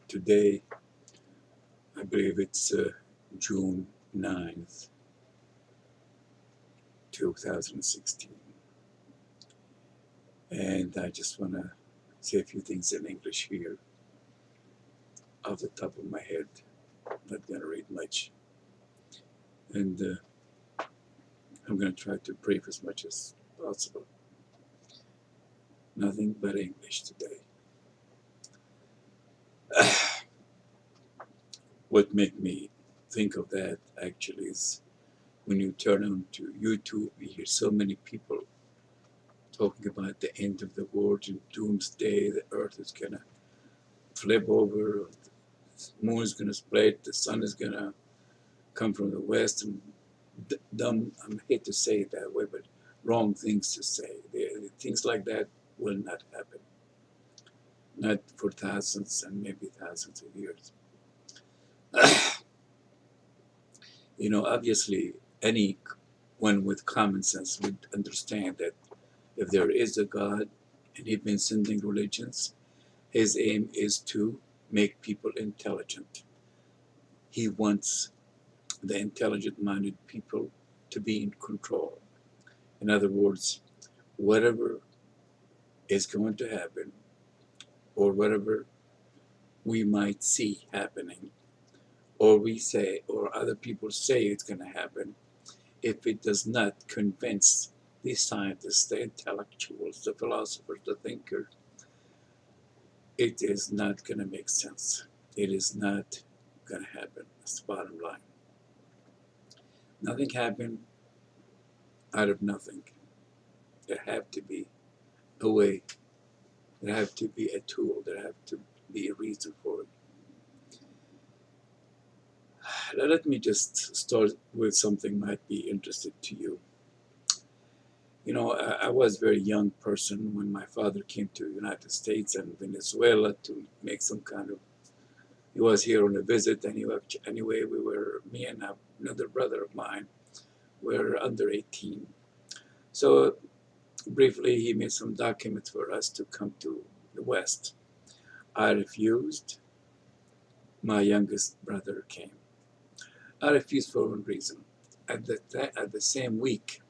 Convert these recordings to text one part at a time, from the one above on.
Today, I believe it's June 9th, 2016. And I just want to say a few things in English here off the top of my head. Not going to read much. And I'm going to try to brief as much as possible. Nothing but English today. What made me think of that actually is when you turn on to YouTube, you hear so many people talking about the end of the world and doomsday, the earth is going to flip over, the moon is going to split, the sun is going to come from the west, and dumb, I hate to say it that way, but wrong things to say. Things like that will not happen. Not for thousands and maybe thousands of years. Obviously, anyone with common sense would understand that if there is a God and he's been sending religions, his aim is to make people intelligent. He wants the intelligent-minded people to be in control. In other words, whatever is going to happen, or whatever we might see happening, or we say, or other people say it's going to happen, if it does not convince the scientists, the intellectuals, the philosophers, the thinkers, it is not going to make sense. It is not going to happen. That's the bottom line. Nothing happened out of nothing. There have to be a way. There have to be a tool. There have to be a reason for it. Let me just start with something might be interesting to you. I was a very young person when my father came to the United States and Venezuela to make some kind of, he was here on a visit, and anyway, me and another brother of mine were under 18. So briefly, he made some documents for us to come to the West. I refused. My youngest brother came. I refused for one reason. At the same week,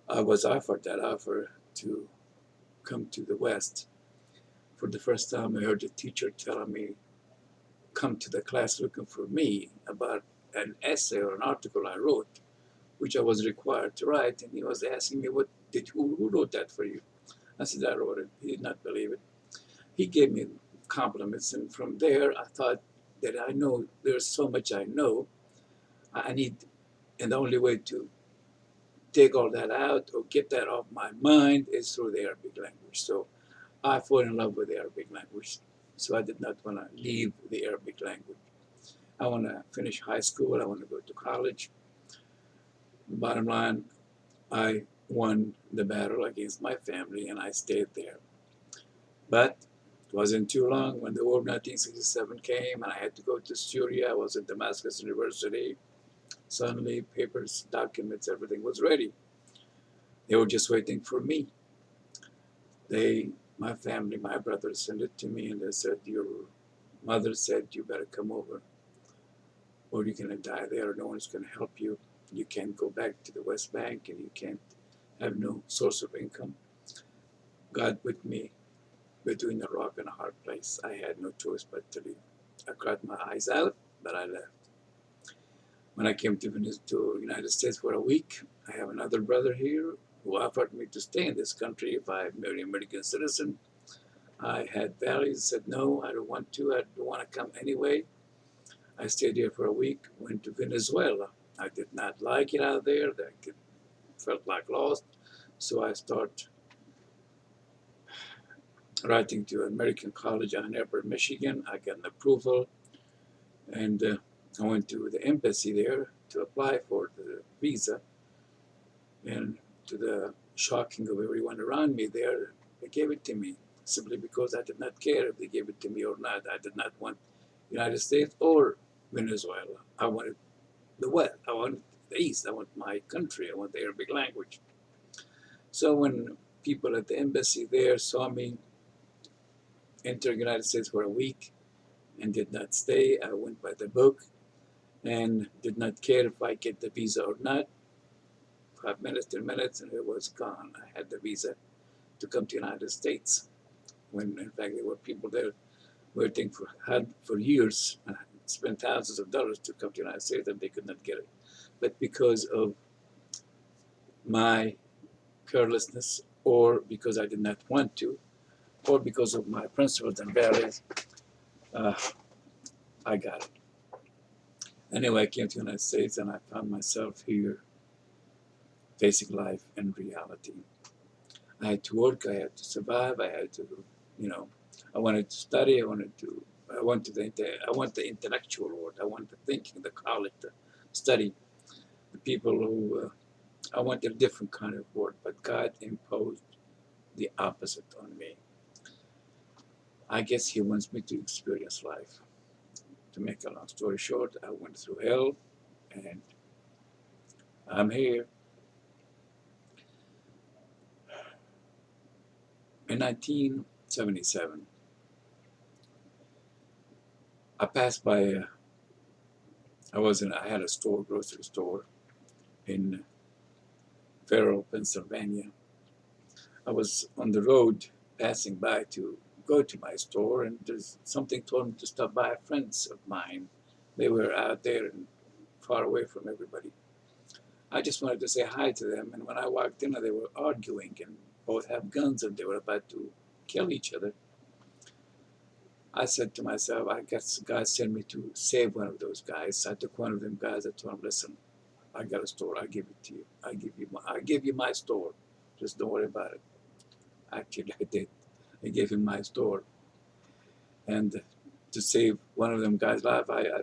I was offered that offer to come to the West. For the first time, I heard the teacher telling me, come to the class looking for me about an essay or an article I wrote, which I was required to write. And he was asking me, who wrote that for you? I said, I wrote it. He did not believe it. He gave me compliments. And from there, I thought that I know there's so much I know. I need, and the only way to take all that out or get that off my mind is through the Arabic language. So I fell in love with the Arabic language. So I did not want to leave the Arabic language. I want to finish high school. I want to go to college. Bottom line, I won the battle against my family and I stayed there. But it wasn't too long when the war of 1967 came and I had to go to Syria. I was at Damascus University. Suddenly, papers, documents, everything was ready. They were just waiting for me. My family, my brother sent it to me and they said, your mother said you better come over or you're going to die there. No one's going to help you. You can't go back to the West Bank and you can't have no source of income. God with me between a rock and a hard place. I had no choice but to leave. I cried my eyes out, but I left. When I came to the United States for a week, I have another brother here who offered me to stay in this country if I marry an American citizen. I had values, said no, I don't want to. I don't want to come anyway. I stayed here for a week, went to Venezuela. I did not like it out there. I felt like lost. So I started writing to American College Ann Arbor, Michigan. I got an approval, and I went to the embassy there to apply for the visa. And to the shocking of everyone around me there, they gave it to me simply because I did not care if they gave it to me or not. I did not want the United States or Venezuela. I wanted the West. I wanted the East. I want my country. I want the Arabic language. So when people at the embassy there saw me, entered the United States for a week and did not stay. I went by the book and did not care if I get the visa or not. 5 minutes, 10 minutes, and it was gone. I had the visa to come to the United States. When in fact there were people there waiting for years, spent thousands of dollars to come to the United States, and they could not get it. But because of my carelessness, or because I did not want to, or because of my principles and values, uh, I got it. Anyway, I came to the United States and I found myself here facing life in reality. I had to work, I had to survive, I had to, I wanted to study, I want the intellectual world, I want the thinking, the college, the study, the people who, I wanted a different kind of world, but God imposed the opposite on me. I guess He wants me to experience life. To make a long story short, I went through hell, and I'm here. In 1977, I passed by, I had a store, grocery store in Farrell, Pennsylvania. I was on the road passing by to go to my store, and there's something told me to stop by friends of mine. They were out there and far away from everybody. I just wanted to say hi to them, and when I walked in, they were arguing and both have guns and they were about to kill each other. I said to myself, I guess God sent me to save one of those guys. I took one of them guys. I told him, listen, I got a store. I give it to you. I give you my store. Just don't worry about it. Actually, I did. I gave him my store, and to save one of them guys' life, I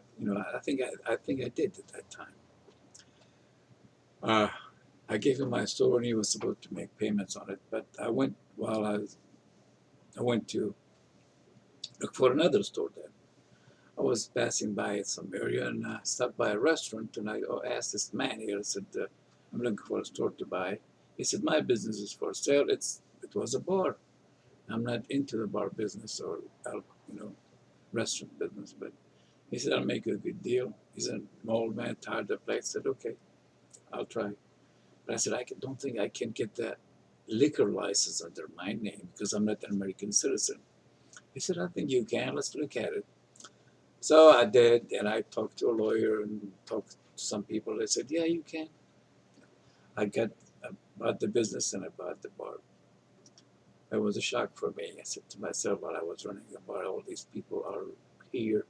think I did at that time. I gave him my store, and he was supposed to make payments on it. But I went to look for another store then. I was passing by some area and stopped by a restaurant, and I asked this man here. I said, I'm looking for a store to buy. He said, my business is for sale. It was a bar. I'm not into the bar business or restaurant business, but he said, I'll make you a good deal. He's an old man, tired of place. I said, okay, I'll try. But I said, don't think I can get that liquor license under my name because I'm not an American citizen. He said, I think you can. Let's look at it. So I did, and I talked to a lawyer and talked to some people. They said, yeah, you can. I bought the business and I bought the bar. It was a shock for me. I said to myself while I was running the bar, all these people are here.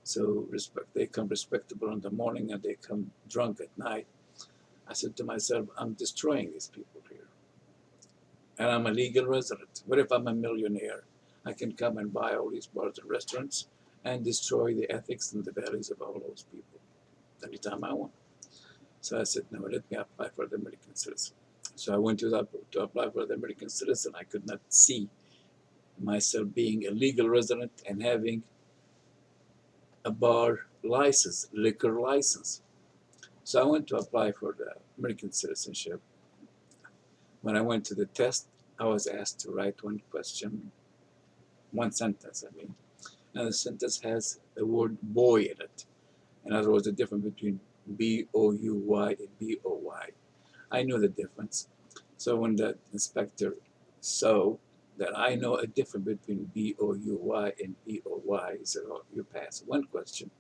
So they come respectable in the morning and they come drunk at night. I said to myself, I'm destroying these people here. And I'm a legal resident. What if I'm a millionaire? I can come and buy all these bars and restaurants and destroy the ethics and the values of all those people anytime I want. So I said, no, let me apply for the American citizen. So I went to apply for the American citizen. I could not see myself being a legal resident and having a bar license, liquor license. So I went to apply for the American citizenship. When I went to the test, I was asked to write one sentence, and the sentence has the word boy in it. In other words, the difference between B-O-U-Y and B-O-Y. I knew the difference. So when the inspector saw that I know a difference between B-O-U-Y and B-O-Y, he said, oh, you passed one question.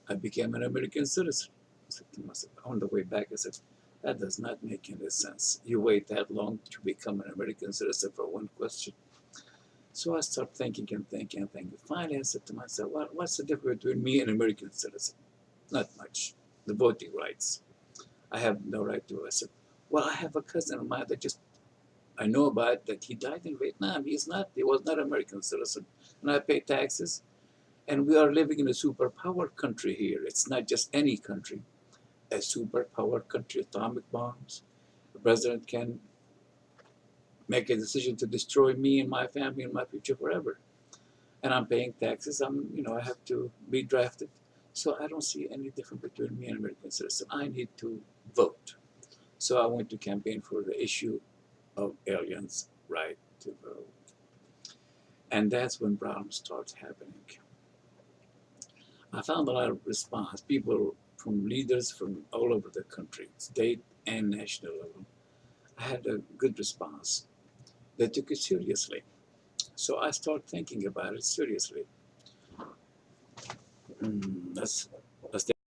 I became an American citizen. I said to myself, on the way back, I said, that does not make any sense. You wait that long to become an American citizen for one question. So I started thinking and thinking and thinking. Finally, I said to myself, well, what's the difference between me and an American citizen? Not much. The voting rights. I have no right to it. I said, well, I have a cousin of mine that I know about that he died in Vietnam. He was not an American citizen. And I pay taxes. And we are living in a superpower country here. It's not just any country. A superpower country, atomic bombs. The president can make a decision to destroy me and my family and my future forever. And I'm paying taxes. I have to be drafted. So I don't see any difference between me and an American citizen. I need to vote. So I went to campaign for the issue of aliens' right to vote. And that's when problems started happening. I found a lot of response. People from leaders from all over the country, state and national level. I had a good response. They took it seriously. So I started thinking about it seriously. That's